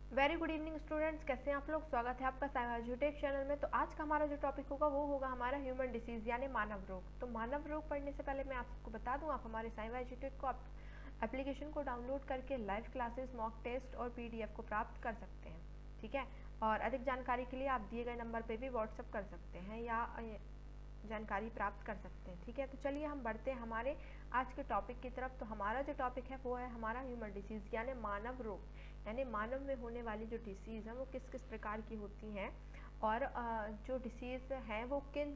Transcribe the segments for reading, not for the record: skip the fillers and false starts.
Very good evening students, कैसे हैं आप लोग। स्वागत है आपका साइमा एजुटेक चैनल में। तो आज का हमारा जो टॉपिक होगा वो होगा हमारा ह्यूमन डिसीज़ यानी मानव रोग। तो मानव रोग पढ़ने से पहले मैं आपको बता दूं, आप हमारे साइमा एजुटेक को एप्लीकेशन को डाउनलोड करके लाइव क्लासेस, मॉक टेस्ट और पीडीएफ को प्राप्त कर सकते हैं, ठीक है। और अधिक जानकारी के लिए आप दिए गए नंबर पर भी व्हाट्सअप कर सकते हैं या जानकारी प्राप्त कर सकते हैं, ठीक है। तो चलिए हम बढ़ते हैं हमारे आज के टॉपिक की तरफ। तो हमारा जो टॉपिक है वो है हमारा ह्यूमन डिसीज़ यानी मानव रोग। यानी मानव में होने वाली जो डिसीज़ है वो किस किस प्रकार की होती हैं और जो डिसीज़ हैं वो किस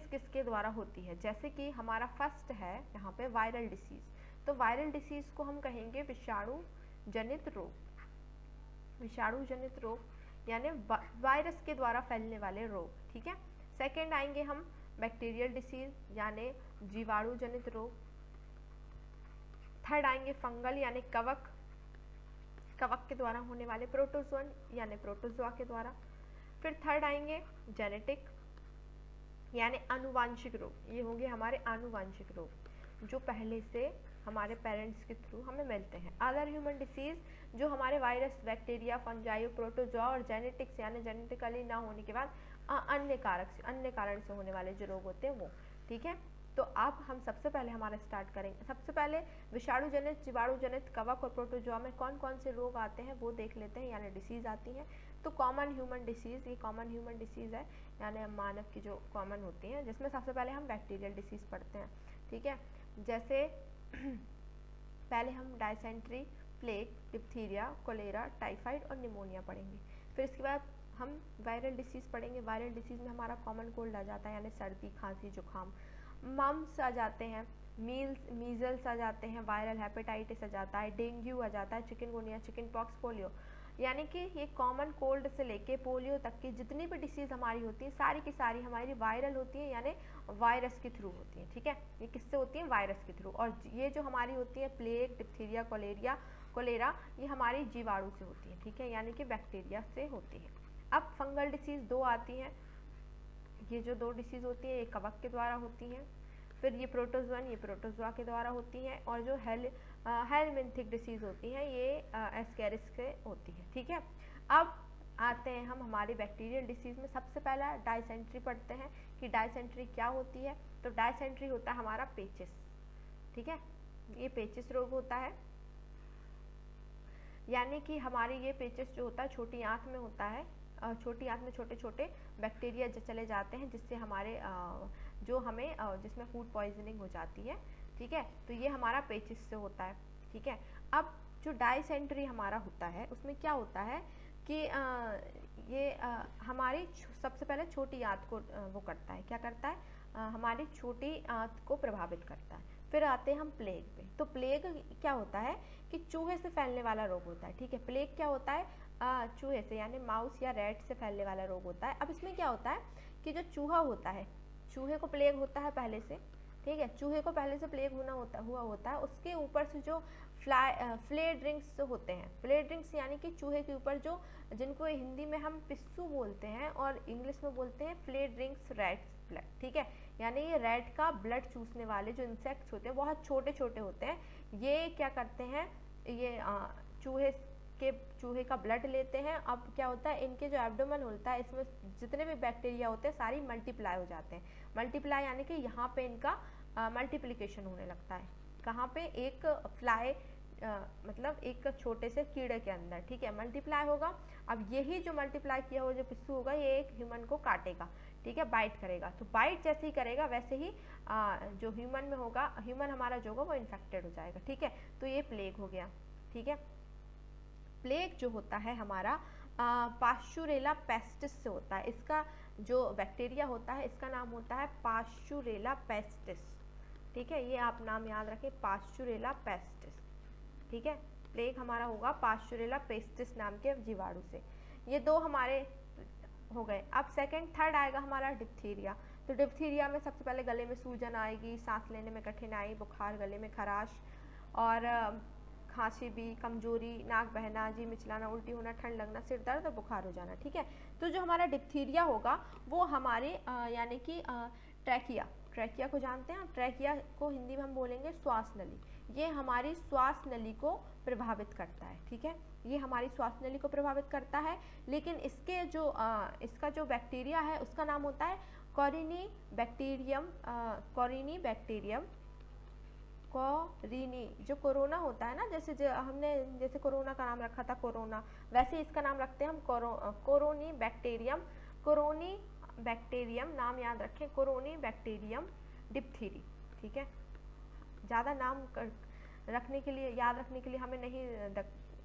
किस के द्वारा होती है। जैसे कि हमारा फर्स्ट है यहाँ पे वायरल डिसीज़। तो वायरल डिसीज़ को हम कहेंगे विषाणु जनित रोग। विषाणु जनित रोग यानी वायरस के द्वारा फैलने वाले रोग, ठीक है। सेकेंड आएंगे हम बैक्टीरियल डिसीज़ यानी जीवाणु जनित रोग। थर्ड आएंगे फंगल यानी कवक के द्वारा होने वाले, प्रोटोजोन यानी प्रोटोजोआ के द्वारा। फिर थर्ड आएंगे जेनेटिक यानी आनुवांशिक रोग। ये होंगे हमारे आनुवांशिक रोग जो पहले से हमारे पेरेंट्स के थ्रू हमें मिलते हैं। अदर ह्यूमन डिसीज़ जो हमारे वायरस, बैक्टीरिया, फंजाई, प्रोटोजोआ और जेनेटिक्स यानी जेनेटिकली ना होने के बाद अन्य कारण से होने वाले जो रोग होते हैं वो, ठीक है। तो अब हम सबसे पहले हमारा स्टार्ट करेंगे। सबसे पहले विषाणु जनित, जीवाणु जनित, कवक और प्रोटोजोआ में कौन कौन से रोग आते हैं वो देख लेते हैं यानी डिसीज़ आती हैं। तो कॉमन ह्यूमन डिसीज़, ये कॉमन ह्यूमन डिसीज़ है यानी मानव की जो कॉमन होती हैं, जिसमें सबसे पहले हम बैक्टीरियल डिसीज़ पढ़ते हैं, ठीक है। जैसे पहले हम dysentery, plague, diphtheria, cholera, typhoid और निमोनिया पढ़ेंगे। फिर इसके बाद हम वायरल डिसीज़ पढ़ेंगे। वायरल डिसीज़ में हमारा कॉमन कोल्ड आ जाता है यानी सर्दी, खांसी, जुकाम। मम्स आ जाते हैं, मीजल्स आ जाते हैं, वायरल हेपेटाइटिस आ जाता है, डेंगू आ जाता है, चिकनगुनिया, चिकन पॉक्स, पोलियो। यानी कि ये कॉमन कोल्ड से लेके पोलियो तक की जितनी भी डिसीज़ हमारी होती है सारी की सारी हमारी वायरल होती है यानी वायरस के थ्रू होती है, ठीक है। ये किससे होती है? वायरस के थ्रू। और ये जो हमारी होती है प्लेग, डिप्थीरिया, कोलेरा, ये हमारी जीवाणु से होती है, ठीक है, यानी कि बैक्टीरिया से होती है। अब फंगल डिसीज़ दो आती हैं। ये जो दो डिसीज़ होती है ये कवक के द्वारा होती हैं। फिर ये प्रोटोजोआ के द्वारा होती हैं। और जो हेलमिंथिक डिसीज़ होती हैं ये एस्केरिस से होती है, ठीक है। अब आते हैं हम हमारे बैक्टीरियल डिसीज़ में। सबसे पहला डायसेंट्री पढ़ते हैं कि डायसेंट्री क्या होती है। तो डायसेंट्री होता है हमारा पेचिस, ठीक है। ये पेचिस रोग होता है यानी कि हमारे ये पेचिस जो होता है छोटी आंत में होता है। छोटी आंत में छोटे छोटे बैक्टीरिया चले जाते हैं जिससे हमारे जो हमें जिसमें फूड पॉइजनिंग हो जाती है, ठीक है। तो ये हमारा पेचिस से होता है, ठीक है। अब जो डायसेंट्री हमारा होता है उसमें क्या होता है कि ये हमारी सबसे पहले छोटी आंत को वो करता है, क्या करता है, हमारी छोटी आंत को प्रभावित करता है। फिर आते हैं हम प्लेग पे। तो प्लेग क्या होता है कि चूहे से फैलने वाला रोग होता है, ठीक है। प्लेग क्या होता है? चूहे से यानी माउस या रैट से फैलने वाला रोग होता है। अब इसमें क्या होता है कि जो चूहा होता है, चूहे को प्लेग होता है पहले से, ठीक है। चूहे को पहले से प्लेग हुआ होता है। उसके ऊपर से जो फ्लेड रिंग्स होते हैं, फ्लेड रिंग्स यानी कि चूहे के ऊपर जो, जिनको हिंदी में हम पिस्सू बोलते हैं और इंग्लिश में बोलते हैं फ्लेड रिंग्स रैट्स ब्लड, ठीक है। यानी ये रैट का ब्लड चूसने वाले जो इंसेक्ट्स होते हैं बहुत छोटे छोटे होते हैं। ये क्या करते हैं, ये चूहे का ब्लड लेते हैं। अब क्या होता है, इनके जो एब्डोमेन होता है इसमें जितने भी बैक्टीरिया होते हैं सारी मल्टीप्लाई हो जाते हैं। मल्टीप्लाई यानी कि यहाँ पे इनका मल्टीप्लिकेशन होने लगता है। कहाँ पे? एक फ्लाई मतलब एक छोटे से कीड़े के अंदर, ठीक है, मल्टीप्लाई होगा। अब यही जो मल्टीप्लाई किया हुआ जो पिस्सू होगा ये एक ह्यूमन को काटेगा, ठीक है, बाइट करेगा। तो बाइट जैसे ही करेगा वैसे ही जो ह्यूमन में होगा, ह्यूमन हमारा जो होगा वो इन्फेक्टेड हो जाएगा, ठीक है। तो ये प्लेग हो गया, ठीक है। प्लेग जो होता है हमारा पास्चुरेला पेस्टिस से होता है। इसका जो बैक्टीरिया होता है इसका नाम होता है पास्चुरेला पेस्टिस, ठीक है। ये आप नाम याद रखें, पास्चुरेला पेस्टिस, ठीक है। प्लेग हमारा होगा पास्चुरेला पेस्टिस नाम के जीवाणु से। ये दो हमारे हो गए। अब सेकंड, थर्ड आएगा हमारा डिप्थीरिया। तो डिप्थीरिया में सबसे पहले गले में सूजन आएगी, सांस लेने में कठिनाई, बुखार, गले में खराश और खांसी भी, कमजोरी, नाक बहना, जी मिचलाना, उल्टी होना, ठंड लगना, सिर दर्द और बुखार हो जाना, ठीक है। तो जो हमारा डिप्थीरिया होगा वो हमारे यानी कि ट्रैकिया को जानते हैं। ट्रैकिया को हिंदी में हम बोलेंगे श्वास नली, ये हमारी श्वास नली को प्रभावित करता है, ठीक है, ये हमारी श्वास नली को प्रभावित करता है। लेकिन इसके जो इसका जो बैक्टीरिया है उसका नाम होता है कोरिनी बैक्टीरियम। कोरिनी, जो कोरोना होता है ना, जैसे हमने जैसे कोरोना का नाम रखा था कोरोना, वैसे इसका नाम रखते हैं हम कोरोनी बैक्टीरियम नाम याद रखें, कोरोनी बैक्टीरियम डिप्थीरी, ठीक है। ज़्यादा नाम रखने के लिए, याद रखने के लिए हमें नहीं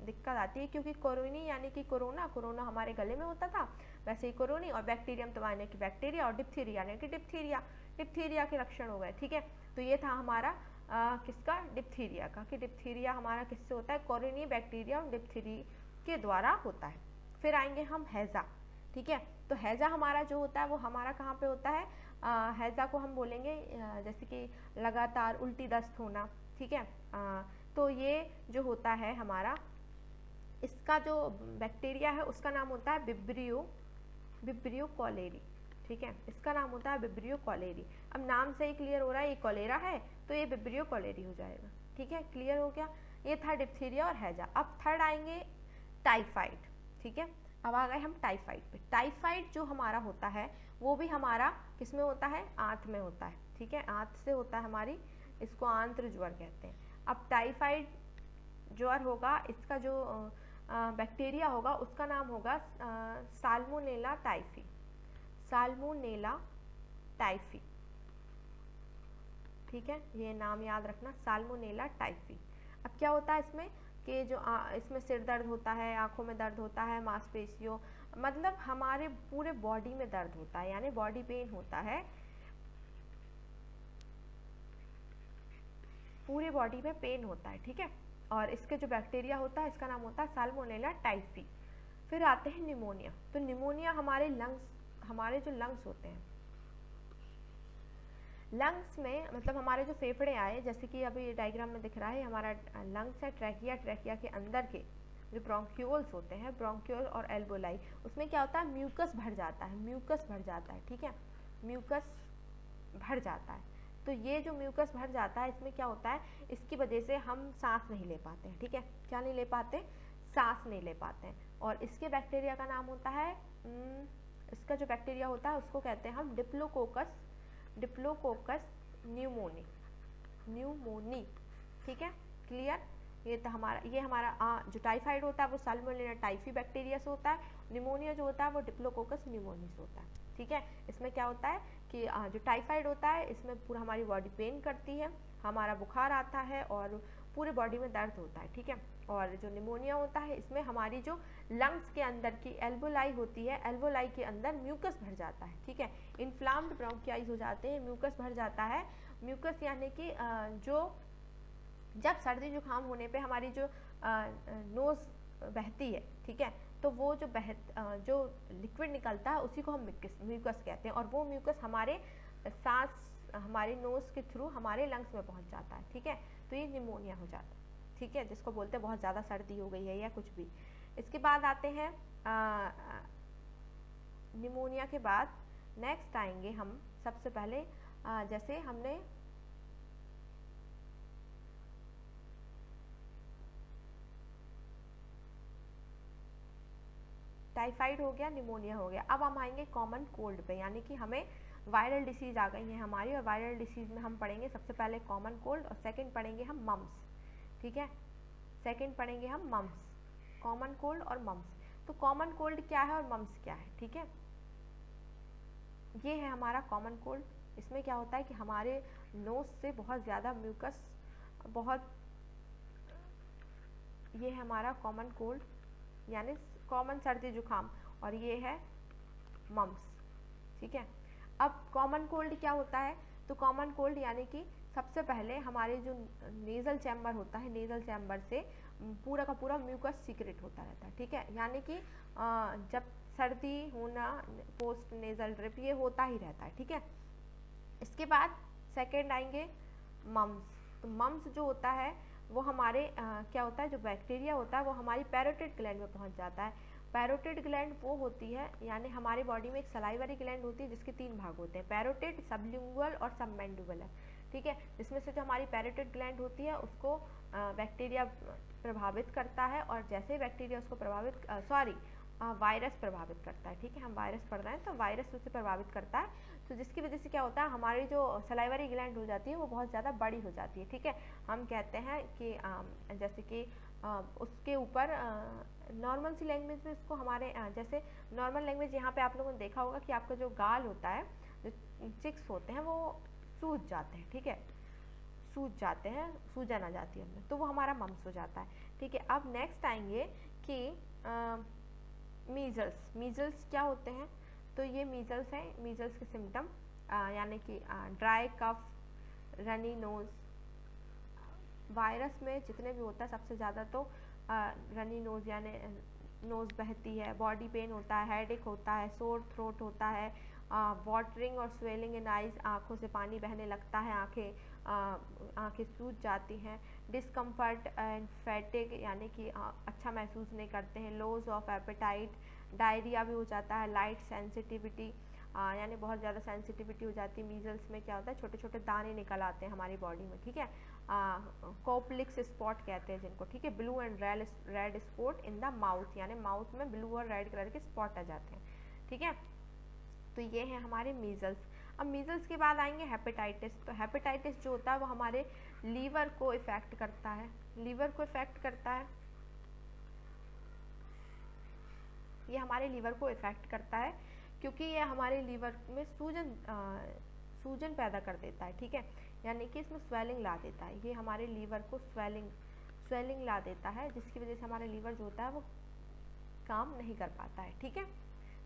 दिक्कत आती है, क्योंकि कोरोनी यानी कि कोरोना हमारे गले में होता था, वैसे ही कोरोनी, और बैक्टीरियम तो यानी कि बैक्टीरिया, और डिप्थीरी यानी कि डिप्थीरिया के लक्षण हो गए, ठीक है। तो ये था हमारा किसका, डिप्थीरिया का, कि डिप्थीरिया हमारा किससे होता है, कोरोनी बैक्टीरियम डिप्थीरी के द्वारा होता है। फिर आएंगे हम हैजा, ठीक है। तो हैजा हमारा जो होता है वो हमारा कहाँ पे होता है, हैजा को हम बोलेंगे जैसे कि लगातार उल्टी दस्त होना, ठीक है। तो ये जो होता है हमारा, इसका जो बैक्टीरिया है उसका नाम होता है विब्रियो कॉलेरी, ठीक है, इसका नाम होता है विब्रियो कॉलेरी। अब नाम से ही क्लियर हो रहा है ये कॉलेरा है, तो ये विब्रियो कॉलेरी हो जाएगा, ठीक है, क्लियर हो गया। ये था डिप्थीरिया और हैजा। अब थर्ड आएंगे टाइफाइड, ठीक है। अब आ गए हम टाइफाइड पे। टाइफाइड जो हमारा होता है वो भी हमारा किस में होता है, आंत में होता है, ठीक है, आंत से होता है हमारी, इसको आंत्र ज्वर कहते हैं। अब टाइफाइड ज्वर होगा, इसका जो बैक्टीरिया होगा उसका नाम होगा साल्मोनेला टाइफी, ठीक है, ये नाम याद रखना, साल्मोनेला टाइफी। अब क्या होता है इसमें कि जो इसमें सिर दर्द होता है, आंखों में दर्द होता है, मांसपेशियों, मतलब हमारे पूरे बॉडी में दर्द होता है, यानी बॉडी पेन होता है, पूरे बॉडी में पेन होता है, ठीक है। और इसके जो बैक्टीरिया होता है इसका नाम होता है साल्मोनेला टाइफी। फिर आते हैं निमोनिया। तो निमोनिया हमारे जो लंग्स होते हैं, लंग्स में मतलब हमारे जो फेफड़े आए, जैसे कि अभी डायग्राम में दिख रहा है हमारा लंग्स है, ट्रैकिया के अंदर के जो ब्रोंक्यूल्स होते हैं, ब्रोंक्यूल और एल्बोलाई, उसमें क्या होता है, म्यूकस भर जाता है, ठीक है, म्यूकस भर जाता है। तो ये जो म्यूकस भर जाता है, इसमें क्या होता है, इसकी वजह से हम सांस नहीं ले पाते हैं, ठीक है, क्या नहीं ले पाते, सांस नहीं ले पाते हैं। और इसके बैक्टीरिया का नाम होता है, इसका जो बैक्टीरिया होता है उसको कहते हैं हम डिप्लोकोकस न्यूमोनी, ठीक है, क्लियर। ये हमारा जो टाइफाइड होता है वो साल्मोनेला टाइफी बैक्टीरिया से होता है, निमोनिया जो होता है वो डिप्लोकोकस न्यूमोनी से होता है, ठीक है। इसमें क्या होता है कि जो टाइफाइड होता है इसमें पूरा हमारी बॉडी पेन करती है, हमारा बुखार आता है और पूरे बॉडी में दर्द होता है, ठीक है। और जो निमोनिया होता है इसमें हमारी जो लंग्स के अंदर की एल्बोलाई होती है, एल्बोलाई के अंदर म्यूकस भर जाता है, ठीक है, इन्फ्लाम्ड ब्रोंकियाइज हो जाते हैं, म्यूकस भर जाता है। म्यूकस यानी कि जो जब सर्दी जुकाम होने पे हमारी जो नोज़ बहती है, ठीक है, तो वो जो लिक्विड निकलता है उसी को हम म्यूकस कहते हैं, और वो म्यूकस हमारे नोज़ के थ्रू हमारे लंग्स में पहुंच जाता है, ठीक है। तो ये निमोनिया हो जाता है, ठीक है, जिसको बोलते हैं बहुत ज़्यादा सर्दी हो गई है या कुछ भी। इसके बाद आते हैं निमोनिया के बाद नेक्स्ट आएंगे हम सबसे पहले जैसे हमने टाइफाइड हो गया, निमोनिया हो गया। अब हम आएंगे कॉमन कोल्ड पे, यानी कि हमें वायरल डिसीज आ गई है हमारी, और वायरल डिसीज में हम पढ़ेंगे सबसे पहले कॉमन कोल्ड, और सेकंड पढ़ेंगे हम मम्स, ठीक है, सेकंड पढ़ेंगे हम मम्स, कॉमन कोल्ड और मम्स। तो कॉमन कोल्ड क्या है और मम्स क्या है, ठीक है, ये है हमारा कॉमन कोल्ड। इसमें क्या होता है कि हमारे नोज से बहुत ज़्यादा म्यूकस, ये है हमारा कॉमन कोल्ड यानी कॉमन सर्दी जुकाम, और ये है मम्स, ठीक है। अब कॉमन कोल्ड क्या होता है, तो कॉमन कोल्ड यानी कि सबसे पहले हमारे जो नेज़ल चैम्बर होता है, नेज़ल चैम्बर से पूरा का पूरा म्यूकस सीक्रेट होता रहता है, ठीक है, यानी कि जब सर्दी होना, पोस्ट नेज़ल ड्रिप, ये होता ही रहता है, ठीक है। इसके बाद सेकेंड आएंगे मम्स। तो मम्स जो होता है वो हमारे क्या होता है, जो बैक्टीरिया होता है वो हमारी पैरोटिड ग्लैंड में पहुंच जाता है। पैरोटिड ग्लैंड वो होती है, यानी हमारी बॉडी में एक सलाइवरी ग्लैंड होती है जिसके 3 भाग होते हैं, पैरोटिड, सबलिंगुअल और सबमैंडिबुलर, ठीक है, जिसमें से जो हमारी पैरोटिड ग्लैंड होती है उसको बैक्टीरिया प्रभावित करता है, और जैसे ही बैक्टीरिया उसको वायरस प्रभावित करता है। ठीक है, हम वायरस पढ़ रहे हैं तो वायरस उसे प्रभावित करता है, तो जिसकी वजह से क्या होता है, हमारी जो सलाइवरी ग्लैंड हो जाती है वो बहुत ज़्यादा बड़ी हो जाती है। ठीक है, हम कहते हैं कि जैसे कि उसके ऊपर नॉर्मल सी लैंग्वेज में उसको हमारे जैसे नॉर्मल लैंग्वेज यहाँ पे आप लोगों ने देखा होगा कि आपका जो गाल होता है, जो चिक्स होते हैं वो सूज जाते हैं। ठीक है, सूज जाते हैं, सूजन आ जाती है उनमें, तो वो हमारा मम्स हो जाता है। ठीक है, अब नेक्स्ट आएंगे कि मीजल्स। मीजल्स क्या होते हैं, तो ये मीजल्स हैं। मीजल्स के सिम्टम यानी कि dry cough, runny nose. Virus में जितने भी होता है सबसे ज़्यादा तो रनी नोज यानी नोज़ बहती है, बॉडी पेन होता है, हेडेक होता है, सोर थ्रोट होता है, वाटरिंग और स्वेलिंग इन आइज, आँखों से पानी बहने लगता है, आँखें सूज जाती हैं, डिस्कम्फर्ट एंड फैटिग यानी कि अच्छा महसूस नहीं करते हैं, लॉस ऑफ एपेटाइट, डायरिया भी हो जाता है, लाइट सेंसिटिविटी यानी बहुत ज़्यादा सेंसिटिविटी हो जाती है। मीजल्स में क्या होता है, छोटे छोटे दाने निकल आते हैं हमारी बॉडी में। ठीक है, कोप्लिक्स स्पॉट कहते हैं जिनको। ठीक है, blue and red spot in the mouth, यानी माउथ में ब्लू और रेड कलर के स्पॉट आ जाते हैं। ठीक है, तो ये है हमारे मीजल्स। अब मीजल्स के बाद आएंगे हेपेटाइटिस। तो हेपेटाइटिस जो होता है वो हमारे लीवर को इफेक्ट करता है, लीवर को इफेक्ट करता है, ये हमारे लीवर को इफेक्ट करता है क्योंकि ये हमारे लीवर में सूजन पैदा कर देता है। ठीक है, यानी कि इसमें स्वेलिंग ला देता है, ये हमारे लीवर को स्वेलिंग ला देता है, जिसकी वजह से हमारा लीवर जो होता है वो काम नहीं कर पाता है। ठीक है,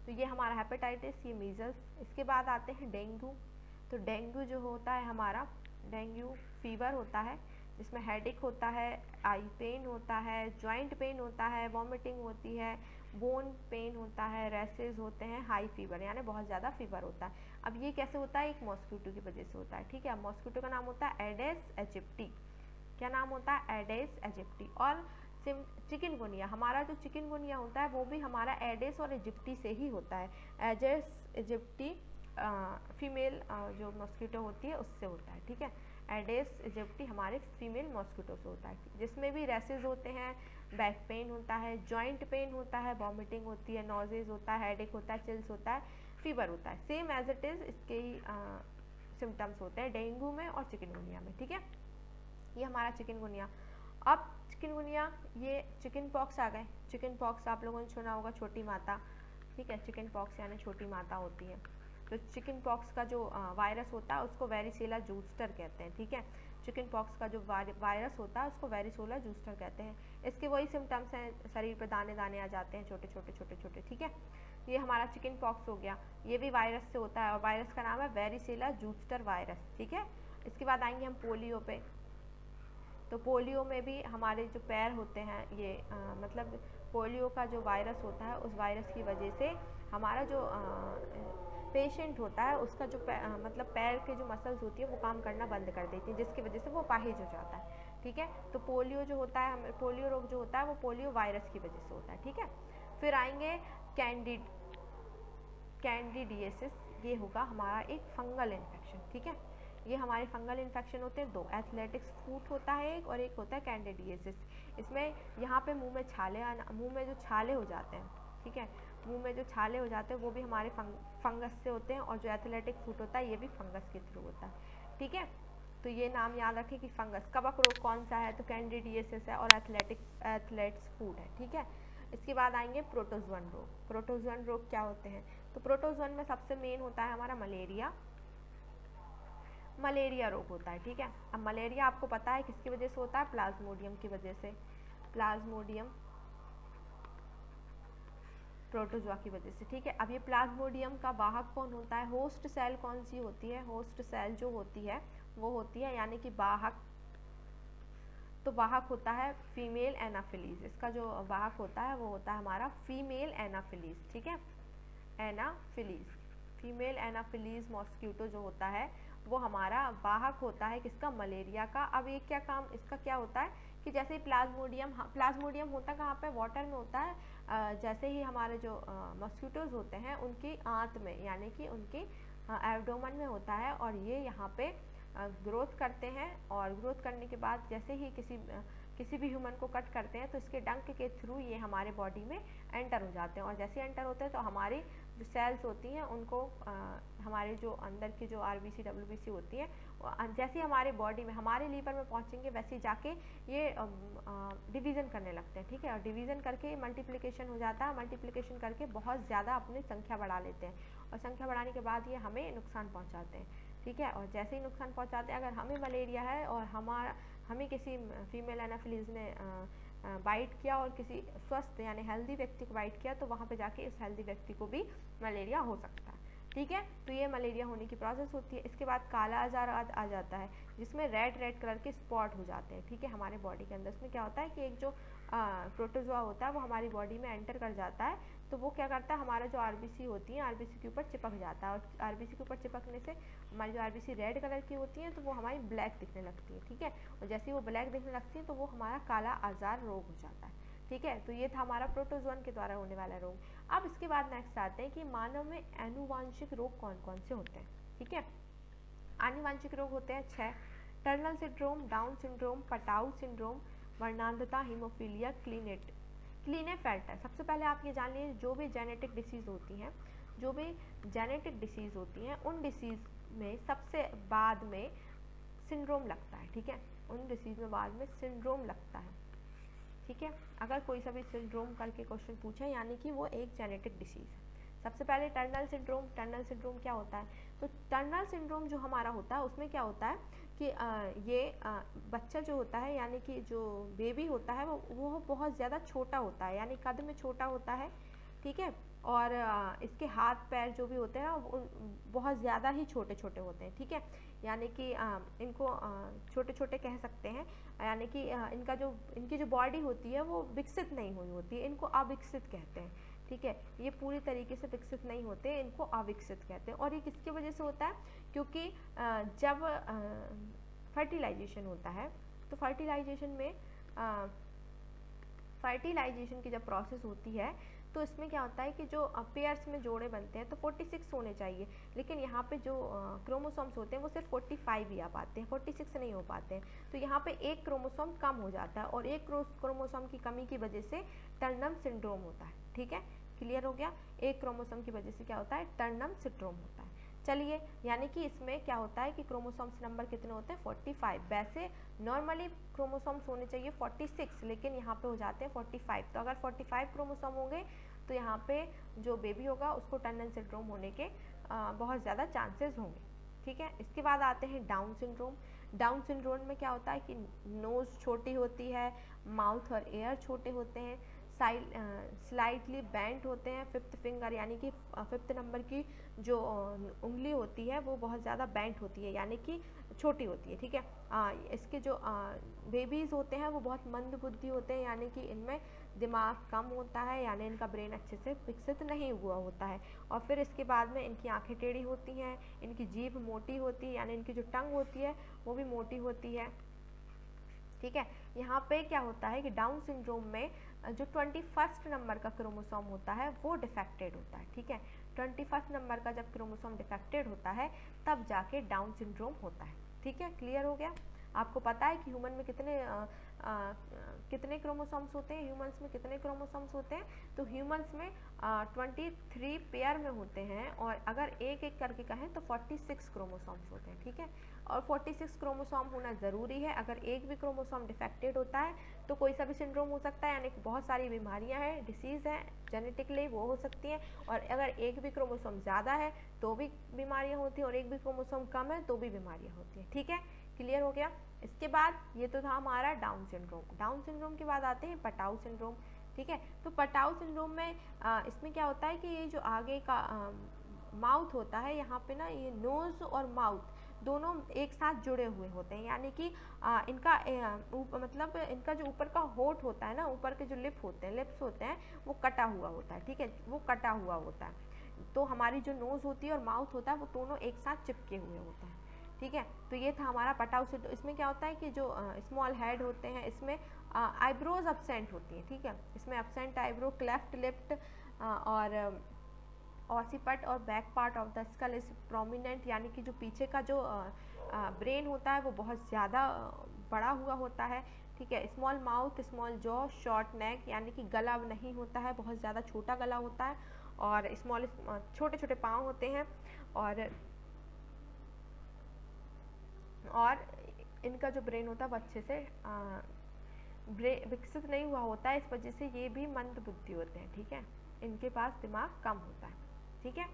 तो ये हमारा हेपेटाइटिस, ये मीजल्स। इसके बाद आते हैं डेंगू। तो डेंगू जो होता है हमारा, डेंगू फीवर होता है जिसमें हेडेक होता है, आई पेन होता है, जॉइंट पेन होता है, वॉमिटिंग होती है, बोन पेन होता है, रैसेस होते हैं, हाई फीवर यानी बहुत ज़्यादा फीवर होता है। अब ये कैसे होता है, एक मॉस्किटो की वजह से होता है। ठीक है, मॉस्किटो का नाम होता है एडेस एजिप्टी। क्या नाम होता है, एडेस एजिप्टी। और चिकनगुनिया, हमारा जो चिकनगुनिया होता है वो भी हमारा एडेस और इजिप्टी से ही होता है। एडेस इजिप्टी फीमेल जो मॉस्किटो होती है उससे होता है। ठीक है, एडेस इजिप्टी हमारे फीमेल मॉस्किटो से होता है, जिसमें भी रैसेस होते हैं, बैक पेन होता है, जॉइंट पेन होता है, वॉमिटिंग होती है, नॉजेज होता है, हेडेक होता है, चिल्स होता है, फीवर होता है। सेम एज इट इज़ इसके ही सिम्टम्स होते हैं डेंगू में और चिकनगुनिया में। ठीक है, ये हमारा चिकनगुनिया। अब चिकनगुनिया, ये चिकन पॉक्स आ गए। चिकन पॉक्स आप लोगों ने सुना होगा, छोटी माता। ठीक है, चिकन पॉक्स यानी छोटी माता होती है। तो चिकन पॉक्स का जो वायरस होता है उसको वेरिसेला जूस्टर कहते हैं। ठीक है, चिकन पॉक्स का जो वायरस होता है उसको वेरिसोला जूस्टर कहते हैं। इसके वही सिम्टम्स हैं, शरीर पर दाने दाने आ जाते हैं, छोटे छोटे छोटे छोटे। ठीक है, ये हमारा चिकन पॉक्स हो गया, ये भी वायरस से होता है और वायरस का नाम है वेरिसेला जूस्टर वायरस। ठीक है, इसके बाद आएंगे हम पोलियो पे। तो पोलियो में भी हमारे जो पैर होते हैं ये मतलब पोलियो का जो वायरस होता है उस वायरस की वजह से हमारा जो पेशेंट होता है उसका जो मतलब पैर के जो मसल्स होती है वो काम करना बंद कर देती है, जिसकी वजह से वो अपाहिज हो जाता है। ठीक है, तो पोलियो जो होता है, पोलियो रोग जो होता है वो पोलियो वायरस की वजह से होता है। ठीक है, फिर आएंगे कैंडिडियासिस, ये होगा हमारा एक फंगल इन्फेक्शन। ठीक है, ये हमारे फंगल इन्फेक्शन होते हैं दो, एथलेटिक्स फूट होता है एक, और एक होता है कैंडिडियासिस। इसमें यहाँ पे मुंह में छाले मुंह में जो छाले हो जाते हैं, ठीक है, मुंह में जो छाले हो जाते हैं वो भी हमारे फंगस से होते हैं, और जो एथलेटिक फूट होता है ये भी फंगस के थ्रू होता है। ठीक है, तो ये नाम याद रखें कि फंगस। कवक रोग कौन सा है, तो कैंडिडियासिस है, और एथलेट्स फूट है। ठीक है, इसके बाद आएंगे प्रोटोजोअन रोग। प्रोटोजोअन रोग क्या होते हैं, तो प्रोटोजोअन में सबसे मेन होता है हमारा मलेरिया रोग होता है। ठीक है, अब मलेरिया आपको पता है किसकी वजह से होता है, प्लाज्मोडियम की वजह से, प्लाज्मोडियम प्रोटोजोआ की वजह से। ठीक है, अब ये प्लाज्मोडियम का वाहक कौन होता है, होस्ट सेल कौन सी होती है, होस्ट सेल जो होती है वो होती है यानी कि वाहक, तो वाहक होता है फीमेल एनाफिलीज। इसका जो वाहक होता है वो होता है हमारा फीमेल एनाफिलीज। ठीक है, एनाफिलीज, फीमेल एनाफिलीज मॉस्किटो जो होता है वो हमारा वाहक होता है किसका, मलेरिया का। अब ये क्या काम इसका क्या होता है कि जैसे ही प्लाज्मोडियम होता कहाँ पे, वाटर में होता है। जैसे ही हमारे जो मॉस्किटोज होते हैं उनकी आंत में यानी कि उनके एब्डोमेन में होता है, और ये यहाँ पे ग्रोथ करते हैं, और ग्रोथ करने के बाद जैसे ही किसी भी ह्यूमन को कट करते हैं तो इसके डंक के थ्रू ये हमारे बॉडी में एंटर हो जाते हैं, और जैसे एंटर होते हैं तो हमारी जो सेल्स होती हैं उनको हमारे जो अंदर की जो RBC WBC होती है जैसे हमारे बॉडी में हमारे लीवर में पहुंचेंगे वैसे जाके ये डिवीज़न करने लगते हैं, ठीक है। और डिवीज़न करके मल्टीप्लिकेशन हो जाता है, मल्टीप्लिकेशन करके बहुत ज़्यादा अपनी संख्या बढ़ा लेते हैं, और संख्या बढ़ाने के बाद ये हमें नुकसान पहुँचाते हैं, ठीक है। और जैसे ही नुकसान पहुँचाते हैं, अगर हमें मलेरिया है और हमें किसी फीमेल एनाफिलीज ने बाइट किया और किसी स्वस्थ यानी हेल्दी व्यक्ति को बाइट किया, तो वहाँ पे जाके इस हेल्दी व्यक्ति को भी मलेरिया हो सकता है, ठीक है। तो ये मलेरिया होने की प्रोसेस होती है। इसके बाद काला आजार आ जाता है, जिसमें रेड कलर के स्पॉट हो जाते हैं, ठीक है, हमारे बॉडी के अंदर। इसमें क्या होता है कि एक जो प्रोटोजोआ होता है वो हमारी बॉडी में एंटर कर जाता है, तो वो क्या करता है, हमारा जो RBC होती है RBC के ऊपर चिपक जाता है, और RBC के ऊपर चिपकने से हमारी जो RBC रेड कलर की होती है तो वो हमारी ब्लैक दिखने लगती है, ठीक है। और जैसे ही वो ब्लैक दिखने लगती है तो वो हमारा काला आजार रोग हो जाता है, ठीक है। तो ये था हमारा प्रोटोजोन के द्वारा होने वाला रोग। अब इसके बाद नेक्स्ट आते हैं कि मानव में आनुवांशिक रोग कौन कौन से होते हैं, ठीक है। आनुवांशिक रोग होते हैं 6: Turner syndrome, Down syndrome, Patau syndrome, वर्णांधता, हीमोफीलिया, क्लीनेफेल्टर। सबसे पहले आप ये जान लीजिए, जो भी जेनेटिक डिसीज़ होती हैं, जो भी जेनेटिक डिसीज़ होती हैं, उन डिसीज़ में सबसे बाद में सिंड्रोम लगता है, ठीक है। उन डिसीज़ में बाद में सिंड्रोम लगता है, ठीक है। अगर कोई सा भी सिंड्रोम करके क्वेश्चन पूछे यानी कि वो एक जेनेटिक डिसीज़ है। सबसे पहले टर्नर सिंड्रोम। टर्नर सिंड्रोम क्या होता है, तो टर्नर सिंड्रोम जो हमारा होता है उसमें क्या होता है कि बच्चा जो होता है यानी कि जो बेबी होता है वो बहुत ज़्यादा छोटा होता है, यानी कद में छोटा होता है, ठीक है। और इसके हाथ पैर जो भी होते हैं वो बहुत ज़्यादा ही छोटे छोटे होते हैं, ठीक है। यानी कि इनको छोटे छोटे कह सकते हैं, यानी कि इनकी जो बॉडी होती है वो विकसित नहीं हुई होती है, इनको अविकसित कहते हैं, ठीक है। ये पूरी तरीके से विकसित नहीं होते, इनको अविकसित कहते हैं। और ये किसकी वजह से होता है, क्योंकि जब फर्टिलाइजेशन होता है तो फर्टिलाइजेशन की जब प्रोसेस होती है तो इसमें क्या होता है कि जो पेयर्स में जोड़े बनते हैं तो 46 होने चाहिए, लेकिन यहाँ पे जो क्रोमोसोम्स होते हैं वो सिर्फ 45 ही आ पाते हैं, 46 नहीं हो पाते हैं। तो यहाँ पे एक क्रोमोसोम कम हो जाता है, और एक क्रोमोसोम की कमी की वजह से टर्नर सिंड्रोम होता है, ठीक है। क्लियर हो गया, एक क्रोमोसोम की वजह से क्या होता है, टर्नर सिंड्रोम होता है। चलिए, यानी कि इसमें क्या होता है कि क्रोमोसोम्स नंबर कितने होते हैं, 45। वैसे नॉर्मली क्रोमोसोम्स होने चाहिए 46, लेकिन यहाँ पे हो जाते हैं 45। तो अगर 45 क्रोमोसोम होंगे तो यहाँ पे जो बेबी होगा उसको टर्नर सिंड्रोम होने के बहुत ज़्यादा चांसेस होंगे, ठीक है। इसके बाद आते हैं डाउन सिंड्रोम। डाउन सिंड्रोम में क्या होता है कि नोज़ छोटी होती है, माउथ और एयर छोटे होते हैं, स्लाइटली बेंट होते हैं, फिफ्थ फिंगर यानी कि 5th नंबर की जो उंगली होती है वो बहुत ज़्यादा बेंट होती है, यानी कि छोटी होती है, ठीक है। इसके जो बेबीज़ होते हैं वो बहुत मंद बुद्धि होते हैं, यानी कि इनमें दिमाग कम होता है, यानी इनका ब्रेन अच्छे से विकसित नहीं हुआ होता है। और फिर इसके बाद में इनकी आंखें टेढ़ी होती हैं, इनकी जीभ मोटी होती है, यानी इनकी जो टंग होती है वो भी मोटी होती है, ठीक है। यहाँ पे क्या होता है कि डाउन सिंड्रोम में जो 21st नंबर का क्रोमोसोम होता है वो डिफेक्टेड होता है, ठीक है। 21st नंबर का जब क्रोमोसोम डिफेक्टेड होता है तब जाके डाउन सिंड्रोम होता है, ठीक है। क्लियर हो गया। आपको पता है कि ह्यूमन में कितने क्रोमोसोम्स होते हैं, ह्यूमंस में कितने क्रोमोसोम्स होते हैं, तो ह्यूमंस में 23 पेयर में होते हैं, और अगर एक एक करके कहें तो 46 क्रोमोसोम्स होते हैं, ठीक है। और 46 क्रोमोसोम होना ज़रूरी है। अगर एक भी क्रोमोसोम डिफेक्टेड होता है तो कोई सा भी सिंड्रोम हो सकता है, यानी कि बहुत सारी बीमारियां हैं, डिसीज़ हैं जेनेटिकली वो हो सकती हैं। और अगर एक भी क्रोमोसोम ज़्यादा है तो भी बीमारियां होती हैं, और एक भी क्रोमोसोम कम है तो भी बीमारियां होती हैं, ठीक है। क्लियर हो गया। इसके बाद ये तो था हमारा डाउन सिंड्रोम। डाउन सिंड्रोम के बाद आते हैं पटाउ सिंड्रोम, ठीक है। तो पटाउ सिंड्रोम में इसमें क्या होता है कि ये जो आगे का माउथ होता है, यहाँ पे ना ये नोज़ और माउथ दोनों एक साथ जुड़े हुए होते हैं, यानी कि इनका मतलब इनका जो ऊपर का होठ होता है ना, ऊपर के जो लिप्स होते हैं वो कटा हुआ होता है, ठीक है, वो कटा हुआ होता है। तो हमारी जो नोज़ होती है और माउथ होता है वो दोनों एक साथ चिपके हुए होते हैं, ठीक है। तो ये था हमारा पटाउ सिंड्रोम। इसमें क्या होता है कि जो स्मॉल हेड होते हैं, इसमें आईब्रोज एब्सेंट होती हैं, ठीक है। इसमें एब्सेंट आईब्रो, क्लेफ्ट लिप्ड और ऑसिपट और back part of the skull is prominent, यानी कि जो पीछे का जो ब्रेन होता है वो बहुत ज़्यादा बड़ा हुआ होता है। ठीक है। Small mouth, small jaw, short neck, यानी कि गला नहीं होता है, बहुत ज़्यादा छोटा गला होता है, और स्मॉल छोटे छोटे पाँव होते हैं, और इनका जो ब्रेन होता है वो अच्छे से विकसित नहीं हुआ होता है, इस वजह से ये भी मंद बुद्धि होते हैं। ठीक है। इनके पास दिमाग कम होता है। ठीक है।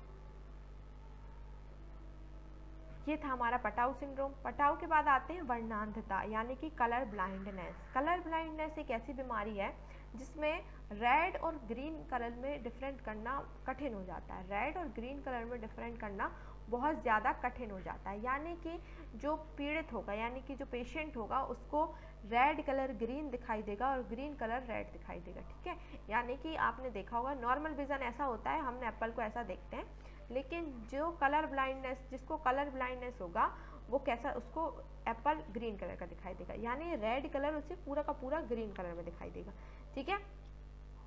ये था हमारा पटाऊ सिंड्रोम। पटाऊ के बाद आते हैं वर्णांधता, यानी कि कलर ब्लाइंडनेस। कलर ब्लाइंडनेस एक ऐसी बीमारी है जिसमें रेड और ग्रीन कलर में डिफरेंट करना कठिन हो जाता है। रेड और ग्रीन कलर में डिफरेंट करना बहुत ज़्यादा कठिन हो जाता है, यानी कि जो पीड़ित होगा, यानी कि जो पेशेंट होगा, उसको रेड कलर ग्रीन दिखाई देगा और ग्रीन कलर रेड दिखाई देगा। ठीक है। यानी कि आपने देखा होगा नॉर्मल विज़न ऐसा होता है, हमने एप्पल को ऐसा देखते हैं, लेकिन जो कलर ब्लाइंडनेस, जिसको कलर ब्लाइंडनेस होगा, वो कैसा, उसको एप्पल ग्रीन कलर का दिखाई देगा, यानी रेड कलर उसे पूरा का पूरा ग्रीन कलर में दिखाई देगा। ठीक है।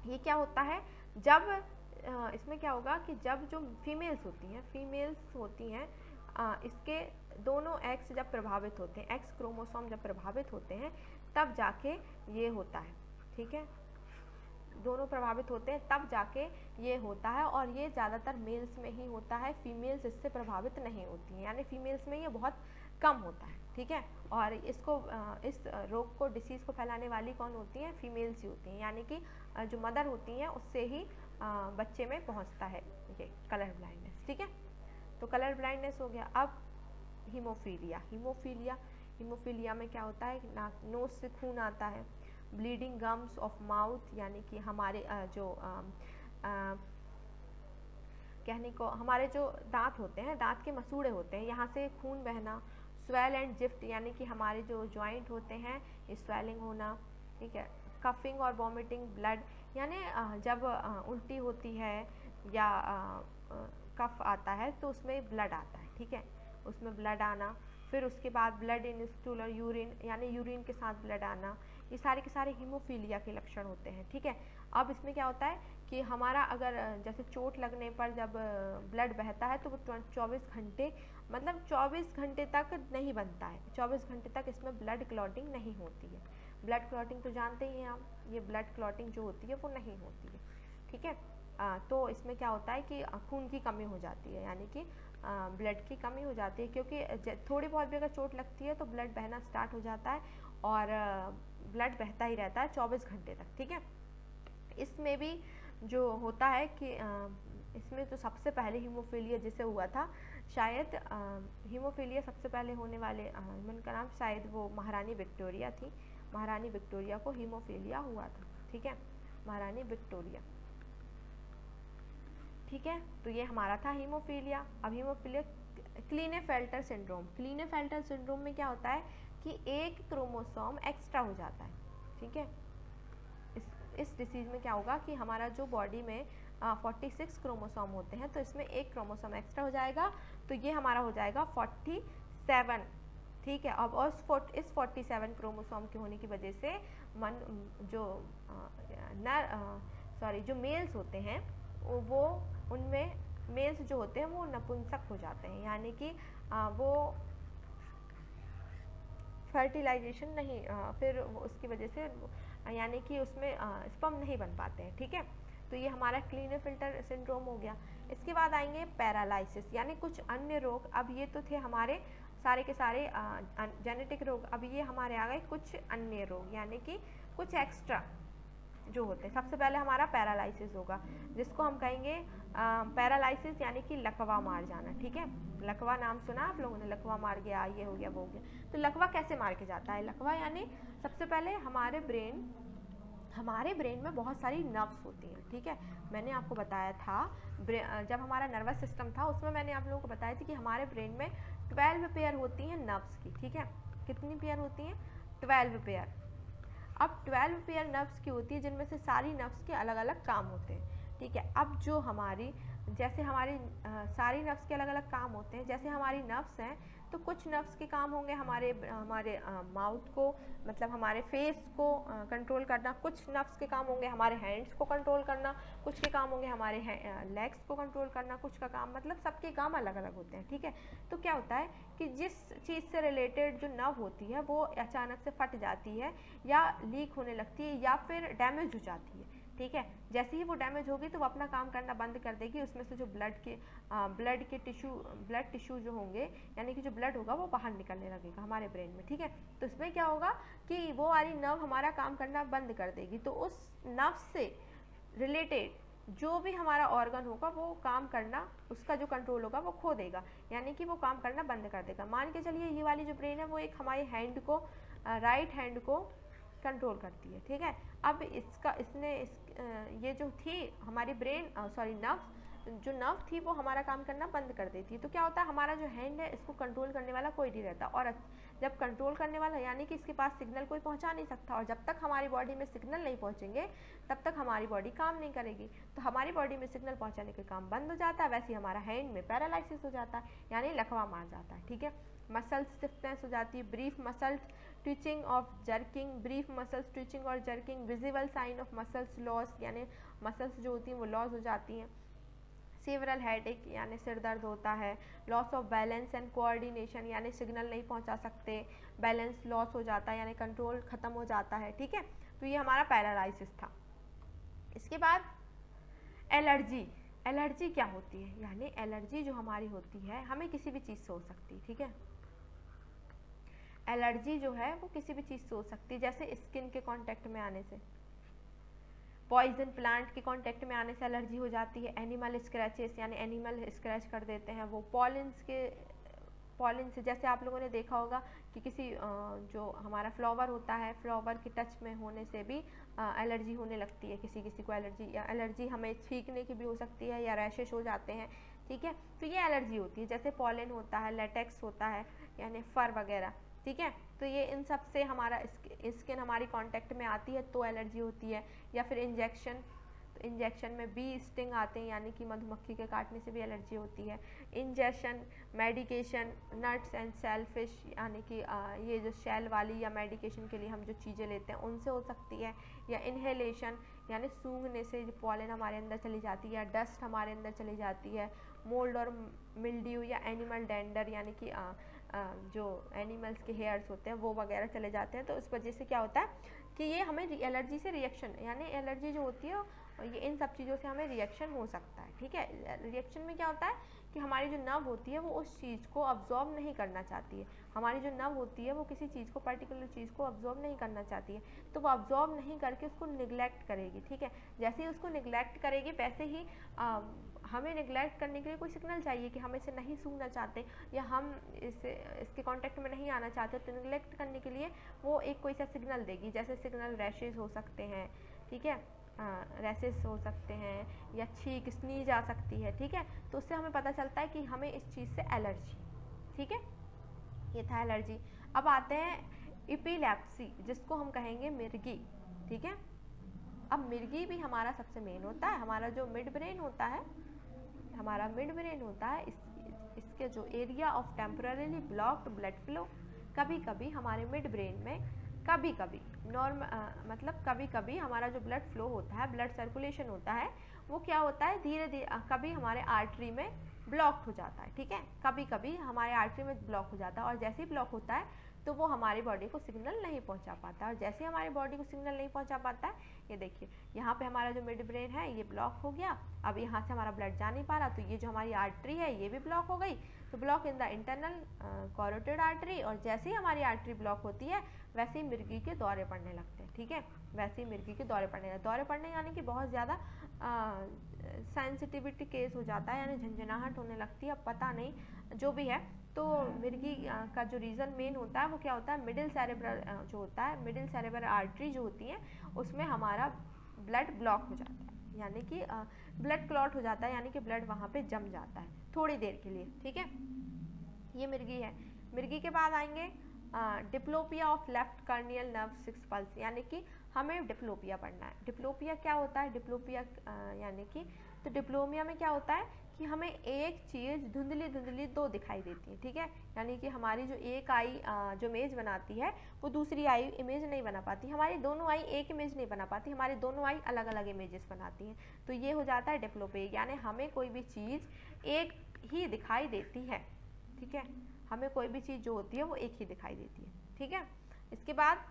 ये क्या होता है, जब इसमें क्या होगा कि जब जो फीमेल्स होती हैं इसके दोनों एक्स जब प्रभावित होते हैं, एक्स क्रोमोसोम जब प्रभावित होते हैं, तब जाके ये होता है। ठीक है। दोनों प्रभावित होते हैं तब जाके ये होता है, और ये ज़्यादातर मेल्स में ही होता है, फीमेल्स इससे प्रभावित नहीं होती हैं, यानी फीमेल्स में ये बहुत कम होता है। ठीक है। और इसको इस रोग को, डिसीज़ को फैलाने वाली कौन होती हैं, फीमेल्स ही होती हैं, यानी कि जो मदर होती हैं उससे ही बच्चे में पहुंचता है ये कलर ब्लाइंडनेस। ठीक है। तो कलर ब्लाइंडनेस हो गया। अब हीमोफीलिया में क्या होता है, नोज से खून आता है, ब्लीडिंग गम्स ऑफ माउथ, यानी कि हमारे कहने को हमारे जो दांत होते हैं, दांत के मसूड़े होते हैं, यहाँ से खून बहना, स्वेल एंड जिफ्ट, यानी कि हमारे जो जॉइंट होते हैं, स्वेलिंग होना। ठीक है। कफिंग और वॉमिटिंग ब्लड, यानी जब उल्टी होती है या कफ आता है तो उसमें ब्लड आता है। ठीक है। उसमें ब्लड आना, फिर उसके बाद ब्लड इन स्टूल और यूरिन, यानी यूरिन के साथ ब्लड आना, ये सारे के सारे हीमोफीलिया के लक्षण होते हैं। ठीक है। अब इसमें क्या होता है कि हमारा अगर जैसे चोट लगने पर जब ब्लड बहता है तो वो 24 घंटे, मतलब 24 घंटे तक नहीं बनता है, 24 घंटे तक इसमें ब्लड क्लॉटिंग नहीं होती है। ब्लड क्लॉटिंग तो जानते ही हैं आप, ये ब्लड क्लॉटिंग जो होती है वो नहीं होती है। ठीक है। तो इसमें क्या होता है कि खून की कमी हो जाती है, यानी कि ब्लड की कमी हो जाती है, क्योंकि थोड़ी बहुत भी अगर चोट लगती है तो ब्लड बहना स्टार्ट हो जाता है, और ब्लड बहता ही रहता है 24 घंटे तक। ठीक है। इसमें भी जो होता है कि इसमें तो सबसे पहले हीमोफीलिया जिसे हुआ था, शायद हीमोफीलिया सबसे पहले होने वाले ह्यूमन का नाम शायद वो महारानी विक्टोरिया थी। महारानी विक्टोरिया को हीमोफीलिया हुआ था। ठीक है। महारानी विक्टोरिया। ठीक है। तो ये हमारा था हीमोफीलिया। अब हीमोफीलिया क्लीनेफेल्टर सिंड्रोम। क्लीनेफेल्टर सिंड्रोम में क्या होता है कि एक क्रोमोसोम एक्स्ट्रा हो जाता है। ठीक है। इस डिसीज में क्या होगा कि हमारा जो बॉडी में 46 क्रोमोसोम होते हैं, तो इसमें एक क्रोमोसोम एक्स्ट्रा हो जाएगा, तो ये हमारा हो जाएगा 47। ठीक है। अब और इस 47 क्रोमोसोम के होने की वजह से जो मेल्स होते हैं वो उनमें मेल्स जो होते हैं वो नपुंसक हो जाते हैं, यानी कि वो फर्टिलाइजेशन नहीं, फिर उसकी वजह से यानी कि उसमें स्पर्म नहीं बन पाते हैं। ठीक है। तो ये हमारा क्लीनेफेल्टर सिंड्रोम हो गया। इसके बाद आएंगे पैरालिसिस, यानी कुछ अन्य रोग। अब ये तो थे हमारे सारे के सारे जेनेटिक रोग, अब ये हमारे आ गए कुछ अन्य रोग, यानी कि कुछ एक्स्ट्रा जो होते हैं। सबसे पहले हमारा पैरालिसिस होगा, जिसको हम कहेंगे पैरालिसिस, यानी कि लकवा मार जाना। ठीक है। लकवा नाम सुना आप लोगों ने, लकवा मार गया, ये हो गया, वो हो गया। तो लकवा कैसे मार के जाता है? लकवा यानी सबसे पहले हमारे ब्रेन में बहुत सारी नर्व्स होती हैं। ठीक है। मैंने आपको बताया था जब हमारा नर्वस सिस्टम था उसमें मैंने आप लोगों को बताया था कि हमारे ब्रेन में 12 पेयर होती हैं नर्व्स की। ठीक है। कितनी पेयर होती हैं? 12 पेयर। अब 12 पेयर नर्व्स की होती है, जिनमें से सारी नर्व्स के अलग अलग काम होते हैं। ठीक है। अब जो हमारी जैसे हमारी सारी नर्व्स के अलग अलग काम होते हैं, जैसे हमारी नर्व्स हैं तो कुछ नर्व्स के काम होंगे हमारे हमारे माउथ को, मतलब हमारे फेस को कंट्रोल करना, कुछ नर्व्स के काम होंगे हमारे हैंड्स को कंट्रोल करना, कुछ के काम होंगे हमारे लेग्स को कंट्रोल करना, कुछ का काम, मतलब सबके काम अलग अलग होते हैं, ठीक है। तो क्या होता है कि जिस चीज़ से रिलेटेड जो नर्व होती है वो अचानक से फट जाती है या लीक होने लगती है या फिर डैमेज हो जाती है, ठीक है। जैसे ही वो डैमेज होगी तो वो अपना काम करना बंद कर देगी, उसमें से जो ब्लड टिश्यू जो होंगे, यानी कि जो ब्लड होगा वो बाहर निकलने लगेगा हमारे ब्रेन में, ठीक है। तो इसमें क्या होगा कि वो वाली नर्व हमारा काम करना बंद कर देगी, तो उस नर्व से रिलेटेड जो भी हमारा ऑर्गन होगा वो काम करना, उसका जो कंट्रोल होगा वो खो देगा, यानी कि वो काम करना बंद कर देगा। मान के चलिए ये वाली जो ब्रेन है वो एक हमारे हैंड को, राइट हैंड को कंट्रोल करती है, ठीक है। अब ये जो थी हमारी ब्रेन, सॉरी जो नर्व थी वो हमारा काम करना बंद कर देती है, तो क्या होता है हमारा जो हैंड है इसको कंट्रोल करने वाला कोई नहीं रहता, और जब कंट्रोल करने वाला यानी कि इसके पास सिग्नल कोई पहुंचा नहीं सकता, और जब तक हमारी बॉडी में सिग्नल नहीं पहुंचेंगे तब तक हमारी बॉडी काम नहीं करेगी। तो हमारी बॉडी में सिग्नल पहुंचाने के काम बंद हो जाता है, वैसे ही हमारा हैंड में पैरालिसिस हो जाता है, यानी लकवा मार जाता है, ठीक है। मसल्स स्टिफनेस हो जाती है, brief muscle twitching of jerking, brief muscles twitching और jerking, visible sign of muscles loss, यानी मसल्स जो होती हैं वो लॉस हो जाती हैं। सेवरल हेडेक यानी सिर दर्द होता है, loss of balance and coordination यानी सिग्नल नहीं पहुंचा सकते, बैलेंस लॉस हो जाता है यानी कंट्रोल खत्म हो जाता है, ठीक है। तो ये हमारा पैरालाइसिस था। इसके बाद एलर्जी। एलर्जी क्या होती है, यानी एलर्जी जो हमारी होती है हमें किसी भी चीज़ से हो सकती है, ठीक है। एलर्जी जो है वो किसी भी चीज़ से हो सकती है, जैसे स्किन के कांटेक्ट में आने से, पॉइजन प्लांट के कांटेक्ट में आने से एलर्जी हो जाती है, एनिमल स्क्रैचेस यानी एनिमल स्क्रैच कर देते हैं वो, पॉलिन से, जैसे आप लोगों ने देखा होगा कि किसी जो हमारा फ्लावर होता है, फ्लावर के टच में होने से भी एलर्जी होने लगती है, किसी किसी को एलर्जी, या एलर्जी हमें छींकने की भी हो सकती है या रैशेस हो जाते हैं, ठीक है। तो ये एलर्जी होती है, जैसे पॉलन होता है, लेटेक्स होता है यानी फर वगैरह, ठीक है। तो ये इन सब से हमारा स्किन हमारी कांटेक्ट में आती है तो एलर्जी होती है, या फिर इंजेक्शन, तो इंजेक्शन में बी स्टिंग आते हैं यानी कि मधुमक्खी के काटने से भी एलर्जी होती है, injection, medication, nuts and shellfish यानी कि ये जो शेल वाली या मेडिकेशन के लिए हम जो चीज़ें लेते हैं उनसे हो सकती है, या इनहेलेशन यानी सूंघने से पॉलन हमारे अंदर चली जाती है, या डस्ट हमारे अंदर चली जाती है, मोल्ड और मिल्ड्यू या एनिमल डेंडर यानी कि जो एनिमल्स के हेयर्स होते हैं वो वगैरह चले जाते हैं। तो इस वजह से क्या होता है कि ये हमें एलर्जी से रिएक्शन, यानी एलर्जी जो होती है ये इन सब चीज़ों से हमें रिएक्शन हो सकता है, ठीक है। रिएक्शन में क्या होता है कि हमारी जो नर्व होती है वो उस चीज़ को अब्जॉर्ब नहीं करना चाहती है, हमारी जो नर्व होती है वो किसी चीज़ को, पर्टिकुलर चीज़ को अब्जॉर्ब नहीं करना चाहती है, तो वो अब्जॉर्ब नहीं करके उसको निगलेक्ट करेगी, ठीक है। जैसे ही उसको निगलेक्ट करेगी वैसे ही हमें निगलेक्ट करने के लिए कोई सिग्नल चाहिए कि हम इसे नहीं सूंघना चाहते या हम इसके कांटेक्ट में नहीं आना चाहते, तो निगलेक्ट करने के लिए वो एक कोई सा सिग्नल देगी, जैसे सिग्नल रैशेज हो सकते हैं, ठीक है, रैशेस हो सकते हैं, या छींक, स्नीज आ सकती है, ठीक है। तो उससे हमें पता चलता है कि हमें इस चीज़ से एलर्जी, ठीक है। ये था एलर्जी। अब आते हैं एपिलेप्सी, जिसको हम कहेंगे मिर्गी, ठीक है। अब मिर्गी भी हमारा सबसे मेन होता है, हमारा जो मिड ब्रेन होता है, हमारा मिड ब्रेन होता है, इसके जो area of temporarily blocked blood flow, कभी कभी हमारे मिड ब्रेन में कभी कभी मतलब कभी कभी हमारा जो ब्लड फ्लो होता है, ब्लड सर्कुलेशन होता है, वो क्या होता है धीरे धीरे कभी हमारे आर्टरी में ब्लॉक हो जाता है, ठीक है। कभी कभी हमारे आर्टरी में ब्लॉक हो जाता है, और जैसे ही ब्लॉक होता है तो वो हमारी बॉडी को सिग्नल नहीं पहुंचा पाता, और जैसे हमारी बॉडी को सिग्नल नहीं पहुंचा पाता है, ये देखिए यहाँ पे हमारा जो मिड ब्रेन है ये ब्लॉक हो गया, अब यहाँ से हमारा ब्लड जा नहीं पा रहा, तो ये जो हमारी आर्टरी है ये भी ब्लॉक हो गई, तो block in the internal carotid artery, और जैसे ही हमारी आर्टरी ब्लॉक होती है वैसे ही मिर्गी के दौरे पड़ने लगते हैं, ठीक है। वैसे ही मिर्गी के दौरे पड़ने यानी कि बहुत ज़्यादा सेंसिटिविटी केस हो जाता है, यानी झंझनाहट होने लगती है, अब पता नहीं जो भी है। तो मिर्गी का जो रीज़न मेन होता है वो क्या होता है, मिडिल सेरेब्रल जो होता है, मिडिल सेरेब्रल आर्टरी जो होती है उसमें हमारा ब्लड ब्लॉक हो जाता है, यानी कि ब्लड क्लॉट हो जाता है, यानी कि ब्लड वहाँ पे जम जाता है थोड़ी देर के लिए, ठीक है। ये मिर्गी है। मिर्गी के बाद आएंगे diplopia of left cranial nerve 6 palsy, यानी कि हमें डिप्लोपिया पढ़ना है। डिप्लोपिया क्या होता है? डिप्लोपिया यानी कि तो डिप्लोमिया में क्या होता है कि हमें एक चीज़ धुंधली धुंधली दो दिखाई देती है, ठीक है। यानी कि हमारी जो एक आई जो इमेज बनाती है वो दूसरी आई इमेज नहीं बना पाती, हमारी दोनों आई एक इमेज नहीं बना पाती, हमारी दोनों आई अलग अलग इमेजेस बनाती हैं। तो ये हो जाता है डिप्लोपिया, यानी हमें कोई भी चीज़ एक ही दिखाई देती है, ठीक है। हमें कोई भी चीज़ जो होती है वो एक ही दिखाई देती है, ठीक है। इसके बाद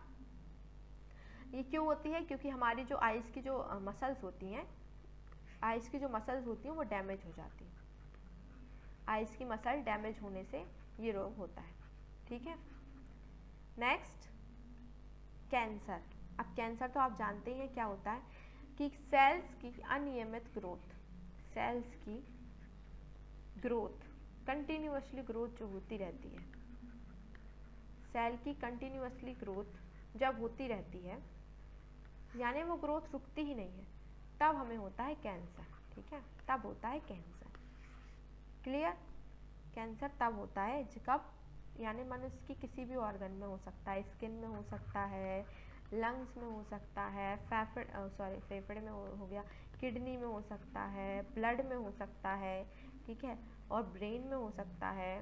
ये क्यों होती है? क्योंकि हमारी जो आइज़ की जो मसल्स होती हैं, आइज़ की जो मसल्स होती हैं वो डैमेज हो जाती हैं। आइज़ की मसल डैमेज होने से ये रोग होता है, ठीक है। Next cancer. अब कैंसर तो आप जानते ही हैं क्या होता है कि सेल्स की अनियमित ग्रोथ, सेल्स की ग्रोथ कंटिन्यूअसली ग्रोथ जो होती रहती है, सेल की कंटिन्यूअसली ग्रोथ जब होती रहती है यानी वो ग्रोथ रुकती ही नहीं है, तब हमें होता है कैंसर, ठीक है। तब होता है कैंसर, क्लियर। कैंसर तब होता है कब, यानी मनुष्य की किसी भी ऑर्गन में हो सकता है, स्किन में हो सकता है, लंग्स में हो सकता है, फेफड़े में हो गया, किडनी में हो सकता है, ब्लड में हो सकता है, ठीक है, और ब्रेन में हो सकता है।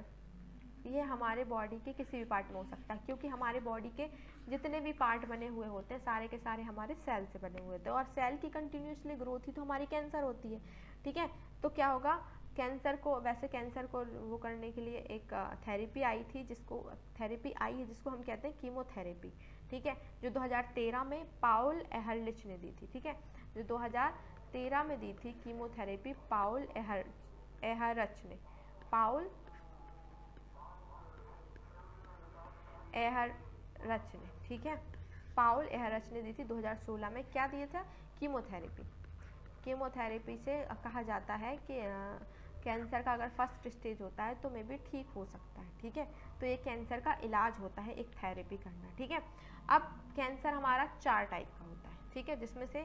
ये हमारे बॉडी के किसी भी पार्ट में हो सकता है, क्योंकि हमारे बॉडी के जितने भी पार्ट बने हुए होते हैं सारे के सारे हमारे सेल से बने हुए होते हैं, और सेल की कंटिन्यूसली ग्रोथ ही तो हमारी कैंसर होती है, ठीक है। तो क्या होगा कैंसर को, वैसे कैंसर को वो करने के लिए एक थेरेपी आई थी, थेरेपी आई है जिसको हम कहते हैं कीमोथेरेपी, ठीक है, जो 2013 में पाउल एहरलिच ने दी थी, ठीक है, जो 2013 में दी थी कीमोथेरेपी पाउल एहरच ने, पाउल एहरच ने, ठीक है, पाउल एहरच ने दी थी 2016 में। क्या दिया था? कीमोथेरेपी। कीमोथेरेपी से कहा जाता है कि कैंसर का अगर फर्स्ट स्टेज होता है तो मे बी ठीक हो सकता है, ठीक है। तो ये कैंसर का इलाज होता है, एक थेरेपी करना, ठीक है। अब कैंसर हमारा 4 टाइप का होता है, ठीक है, जिसमें से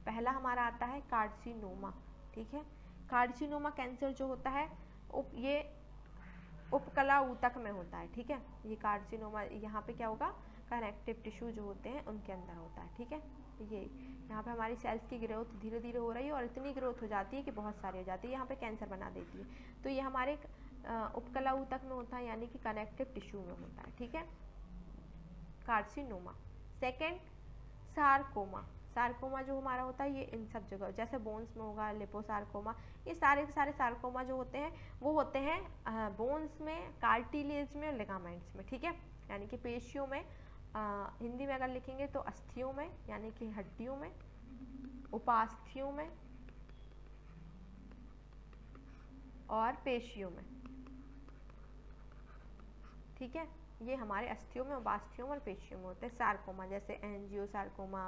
पहला हमारा आता है कार्सिनोमा, ठीक है। कार्सिनोमा कैंसर जो होता है ये उपकला ऊतक में होता है, ठीक है। ये कार्सिनोमा यहाँ पे क्या होगा, कनेक्टिव टिश्यू जो होते हैं उनके अंदर होता है, ठीक है। ये यहाँ पे हमारी सेल्स की ग्रोथ धीरे धीरे हो रही है और इतनी ग्रोथ हो जाती है कि बहुत सारी हो जाती है, यहाँ पे कैंसर बना देती है। तो ये हमारे उपकला ऊतक में होता है, यानी कि कनेक्टिव टिश्यू में होता है, ठीक है, कार्सिनोमा। Second sarcoma. सार्कोमा जो हमारा होता है ये इन सब जगह, जैसे बोन्स में होगा लिपोसार्कोमा, ये सारे के सारे सार्कोमा जो होते हैं वो होते हैं बोन्स में, कार्टिलेज में और लिगामेंट्स में, ठीक है, यानी कि पेशियों में, हिंदी में अगर लिखेंगे तो अस्थियों में यानी कि हड्डियों में, उपास्थियों में और पेशियों में, ठीक है। ये हमारे अस्थियों में, उपास्थियों में और पेशियों में होते हैं सार्कोमा, जैसे एंजियोसार्कोमा,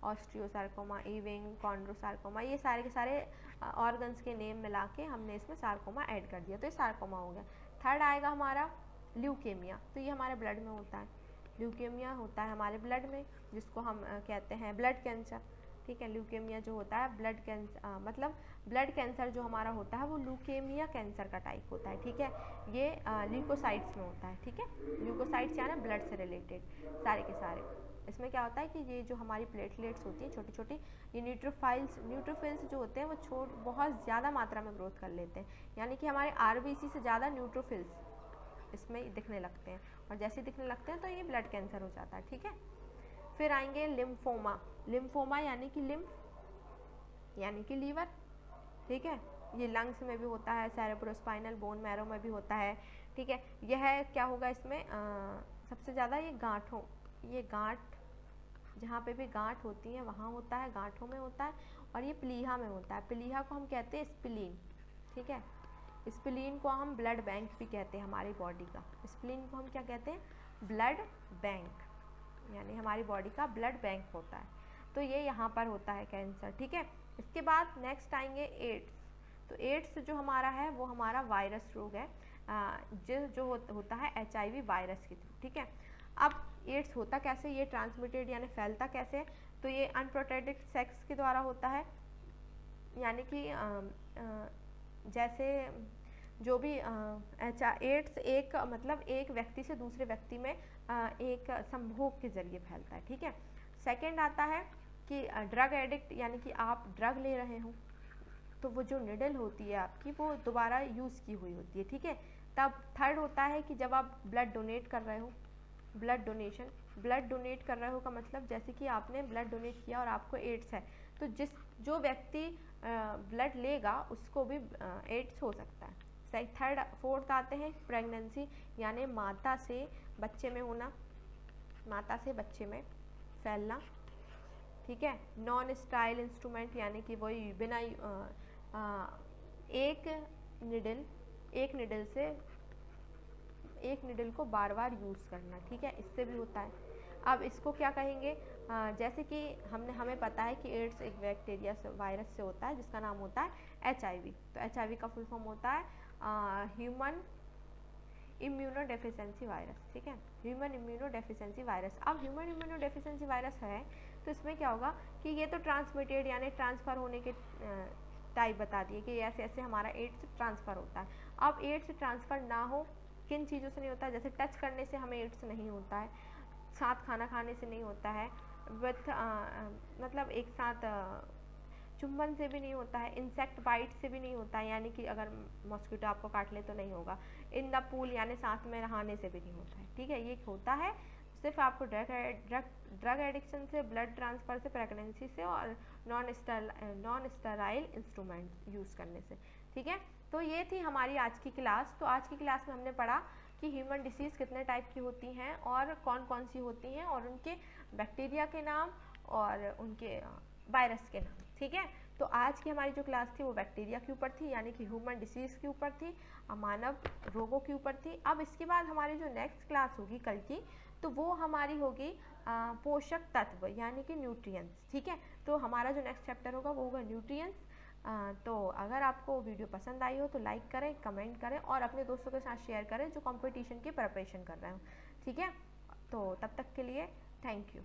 ऑस्टियोसार्कोमा, इविंग, कॉन्ड्रोसार्कोमा, ये सारे के सारे ऑर्गन्स के नेम मिला के हमने इसमें सार्कोमा ऐड कर दिया, तो ये सार्कोमा हो गया। थर्ड आएगा हमारा ल्यूकेमिया, तो ये हमारे ब्लड में होता है, ल्यूकेमिया होता है हमारे ब्लड में, जिसको हम कहते हैं ब्लड कैंसर, ठीक है। ल्यूकेमिया जो होता है ब्लड कैंसर, मतलब ब्लड कैंसर जो हमारा होता है वो ल्यूकेमिया कैंसर का टाइप होता है, ठीक है। ये ल्यूकोसाइट्स में होता है, ठीक है, ल्यूकोसाइट्स यानी ब्लड से रिलेटेड सारे के सारे। इसमें क्या होता है कि ये जो हमारी प्लेटलेट्स होती हैं छोटी छोटी, ये न्यूट्रोफिल्स जो होते हैं वो बहुत ज़्यादा मात्रा में ग्रोथ कर लेते हैं, यानी कि हमारे आरबीसी से ज़्यादा न्यूट्रोफिल्स इसमें दिखने लगते हैं, और जैसे दिखने लगते हैं तो ये ब्लड कैंसर हो जाता है, ठीक है। फिर आएंगे लिम्फोमा। लिम्फोमा यानी कि लिम्फ यानी कि लीवर, ठीक है, ये लंग्स में भी होता है, सेरेब्रोस्पाइनल बोन मैरो में भी होता है, ठीक है। यह क्या होगा इसमें सबसे ज़्यादा ये गांठ जहाँ पे भी गांठ होती है वहाँ होता है, गांठों में होता है, और ये प्लीहा में होता है। प्लीहा को हम कहते हैं स्प्लीन, ठीक है। स्प्लीन को हम ब्लड बैंक भी कहते हैं हमारी बॉडी का, स्प्लीन को हम क्या कहते हैं, ब्लड बैंक, यानी हमारी बॉडी का ब्लड बैंक होता है। तो ये यहाँ पर होता है कैंसर, ठीक है। इसके बाद नेक्स्ट आएंगे एड्स। तो एड्स जो हमारा है वो हमारा वायरस रोग है, जो होता है HIV वायरस के थ्रू, ठीक है। अब एड्स होता कैसे, ये ट्रांसमिटेड यानी फैलता कैसे है, तो ये अनप्रोटेक्टेड सेक्स के द्वारा होता है, यानी कि जैसे जो भी एड्स एक व्यक्ति से दूसरे व्यक्ति में एक संभोग के जरिए फैलता है, ठीक है। सेकेंड आता है कि ड्रग एडिक्ट, यानी कि आप ड्रग ले रहे हो तो वो जो निडल होती है आपकी वो दोबारा यूज़ की हुई होती है, ठीक है। तब थर्ड होता है कि जब आप ब्लड डोनेट कर रहे हो, ब्लड डोनेशन, ब्लड डोनेट कर रहे हो का मतलब जैसे कि आपने ब्लड डोनेट किया और आपको एड्स है, तो जो व्यक्ति ब्लड लेगा उसको भी एड्स हो सकता है। थर्ड फोर्थ आते हैं प्रेगनेंसी, यानी माता से बच्चे में होना, माता से बच्चे में फैलना, ठीक है। नॉन स्टाइल इंस्ट्रूमेंट, यानी कि वही बिना एक निडल को बार बार यूज़ करना, ठीक है, इससे भी होता है। अब इसको क्या कहेंगे, जैसे कि हमें पता है कि एड्स एक बैक्टीरिया से, वायरस से होता है जिसका नाम होता है HIV। तो HIV का फुल फॉर्म होता है ह्यूमन इम्यूनो डेफिशिएंसी वायरस, ठीक है, ह्यूमन इम्यूनो डेफिशिएंसी वायरस। अब ह्यूमन इम्यूनो डेफिशिएंसी वायरस है तो इसमें क्या होगा कि ये तो ट्रांसमिटेड यानी ट्रांसफ़र होने के टाइप बता दिए कि ऐसे ऐसे हमारा एड्स ट्रांसफ़र होता है। अब एड्स ट्रांसफ़र ना हो, किन चीज़ों से नहीं होता है, जैसे टच करने से हमें एड्स नहीं होता है, साथ खाना खाने से नहीं होता है, विथ मतलब एक साथ चुंबन से भी नहीं होता है, इंसेक्ट बाइट से भी नहीं होता है, यानी कि अगर मॉस्किटो आपको काट ले तो नहीं होगा, इन द पूल यानी साथ में नहाने से भी नहीं होता है, ठीक है। ये होता है सिर्फ आपको ड्रग एडिक्शन से, ब्लड ट्रांसफ़र से, प्रेगनेंसी से और नॉन स्टेराइल इंस्ट्रूमेंट यूज़ करने से, ठीक है। तो ये थी हमारी आज की क्लास। तो आज की क्लास में हमने पढ़ा कि ह्यूमन डिसीज़ कितने टाइप की होती हैं और कौन कौन सी होती हैं और उनके बैक्टीरिया के नाम और उनके वायरस के नाम, ठीक है। तो आज की हमारी जो क्लास थी वो बैक्टीरिया के ऊपर थी, यानी कि ह्यूमन डिसीज़ के ऊपर थी, मानव रोगों के ऊपर थी। अब इसके बाद हमारी जो नेक्स्ट क्लास होगी कल की, तो वो हमारी होगी पोषक तत्व यानी कि न्यूट्रिएंट्स, ठीक है। तो हमारा जो नेक्स्ट चैप्टर होगा वो होगा न्यूट्रिएंट्स। तो अगर आपको वीडियो पसंद आई हो तो लाइक करें, कमेंट करें और अपने दोस्तों के साथ शेयर करें जो कंपटीशन की प्रिपरेशन कर रहे हो, ठीक है। तो तब तक के लिए थैंक यू।